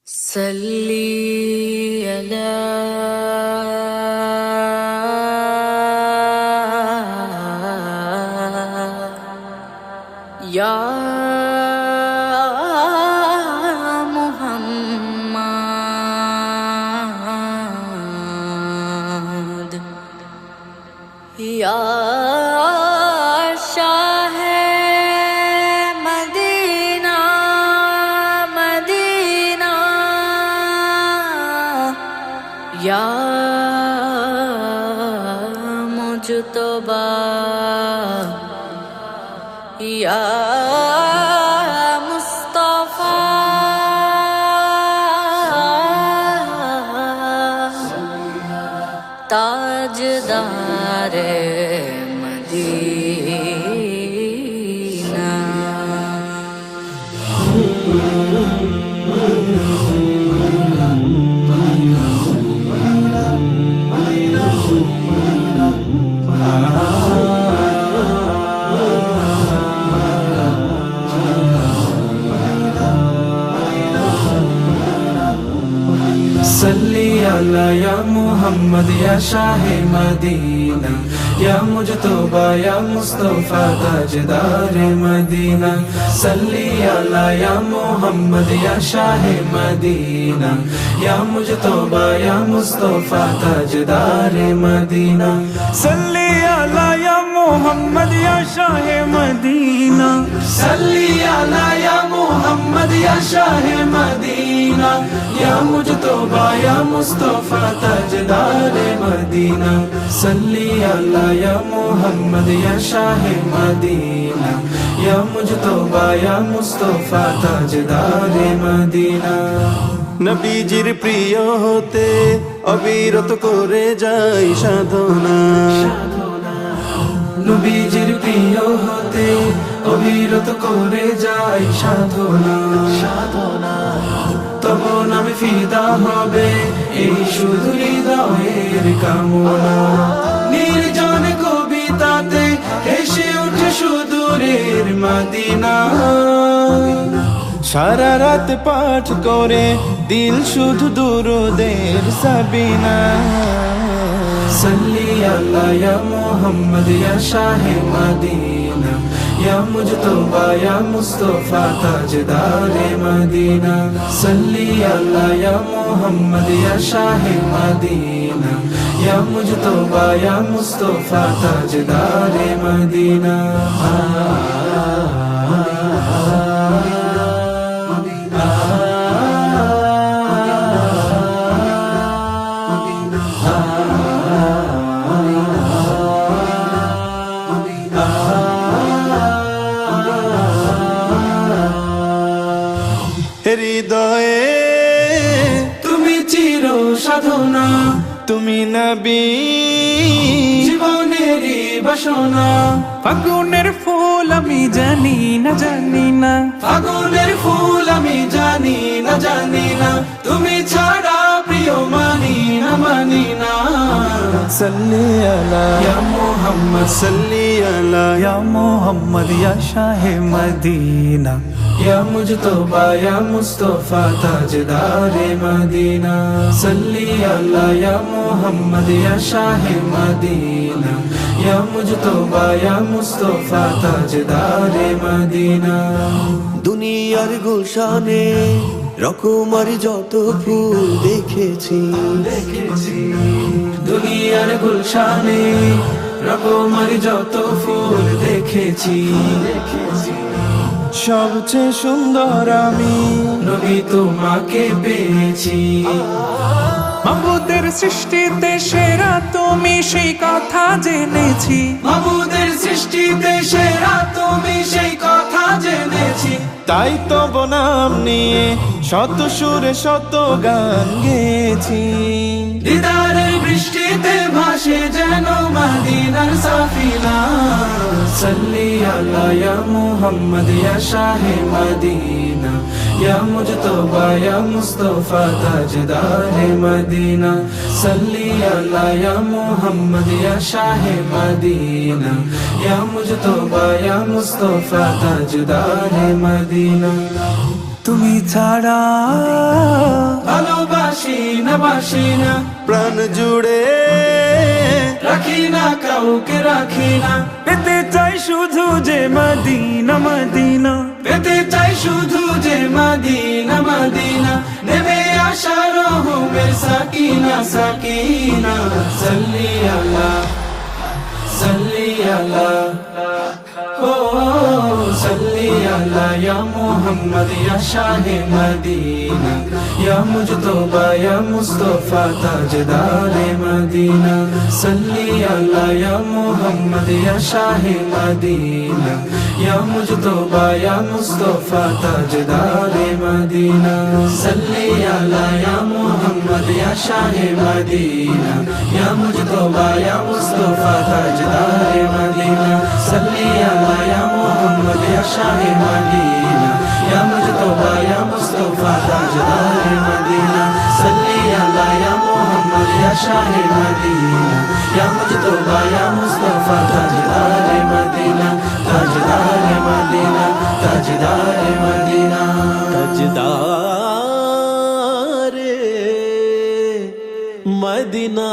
صلي على يا محمد يا شاه مدینہ مدینہ یا مجتبی یا مصطفی تاجدار مدینہ सल्ली अला या मोहम्मद या शाह मदीना या मुजतबा या मुस्तफा ताजदार मदीना सल्ली अला या मोहम्मद या शाह मदीना या मुजतबा या मुस्तफा ताजदार मदीना सल्ली अला या मोहम्मद या शाह मदीना सल्ली अला या मोहम्मद या शाह मदीना या मुजतबा या मुस्तफा ताजदार मदीना सल्ली अला या मोहम्मद या शाह मदीना या मुजतबा या मुस्तफा ताजदार मदीना নবীজির প্রিয় হতে অবিরত করে যাই সাধনা নবীজির প্রিয় হতে অবিরত করে যাই সাধনা তব নামে ফিদা হবে এই শুধু হৃদয়ের কামনা নির্জন কবিতাতে হেসে উঠে সুদূরের মদিনা সারা রাত পাঠ করে দিল শুধু দুরুদের সাবিনা सल्ली अला या मोहम्मद या शाह मदीना या मुजतबा या मुस्तफा ताजदार मदीना सल्ली अला या मोहम्मद या शाह मदीना या मुजतबा या मुस्तफा ताजदार मदीना হৃদয়ে তুমি চির সাধনা তুমি নবী জীবনেরই বাসনা ফাগুনের ফুল আমি জানি না ফাগুনের ফুল আমি জানি না তুমি ছাড়া প্রিয় মানি না সল্লি আলা ইয়া মোহাম্মদ সাল্লি আলা ইয়া মোহাম্মদ ইয়া শাহে মদিনা या मुजतबा या मुस्तफा ताजदार मदीना सल्ली अला या मोहम्मद या शाह मदीना या मुजतबा या मुस्तफा ताजदार मदीना দুনিয়ার গুলশানে রকমারি যত ফুল দেখেছি দুনিয়ার গুলশানে রকমার যত ফুল দেখেছি সবচেয়ে সুন্দর আমি নবী তোমাকে পেয়েছি মাবুদের সৃষ্টিতে সেরা তুমি সেই কথা জেনেছি মাবুদের সৃষ্টিতে সেরা তুমি সেই কথা জেনেছি তাই তো বনাম নিয়ে শত সুরে শত গান গেয়েছি দিদারের বৃষ্টিতে ভাসে যেন মদিনার সাফিনা सल्ली अला या मोहम्मद या शाह मदीना या मुजतबा या मुस्तफा ताजदार मदीना सल्ली अला या मोहम्मद या शाह मदीना या मुजतबा या मुस्तफा ताजदार मदीना তুমি ছাড়া ভালোবাসি না বাসি না, প্রাণ জুড়ে রাখি না কাউকে রাখি না, পেতে চাই শুধু যে মদিনা মদিনা, পেতে চাই শুধু যে মদিনা মদিনা, নেমে আসা রহমের সাকিনা সাকিনা, সাল্লি আলা সাল্লি আলা ও সাল্লি আলা ইয়া মুহাম্মদ ইয়া শাহে মদিনা, ইয়া মুজতবা ইয়া মুস্তাফা তাজদারে মদিনা, সাল্লি আলা ইয়া মুহাম্মদ ইয়া শাহে মদিনা, ইয়া মুজতবা ইয়া মুস্তাফা তাজদারে মদিনা, সাল্লি আলা ইয়া মুহাম্মদ ইয়া শাহে মদিনা, ইয়া মুজতবা ইয়া মুস্তাফা তাজদারে মদিনা, সাল্লি আলা ইয়া মুহাম্মদ ইয়া শাহে মদিনা, ইয়া মুজতবা ইয়া মুস্তাফা তাজদারে মদিনা, সাল্লি আলা ইয়া মুহাম্মদ ইয়া শাহে মদিনা, ইয়া মুজতবা ইয়া মুস্তাফা তাজদারে মদিনা, তাজদারে মদিনা, তাজদারে মদিনা, তাজদারে মদিনা।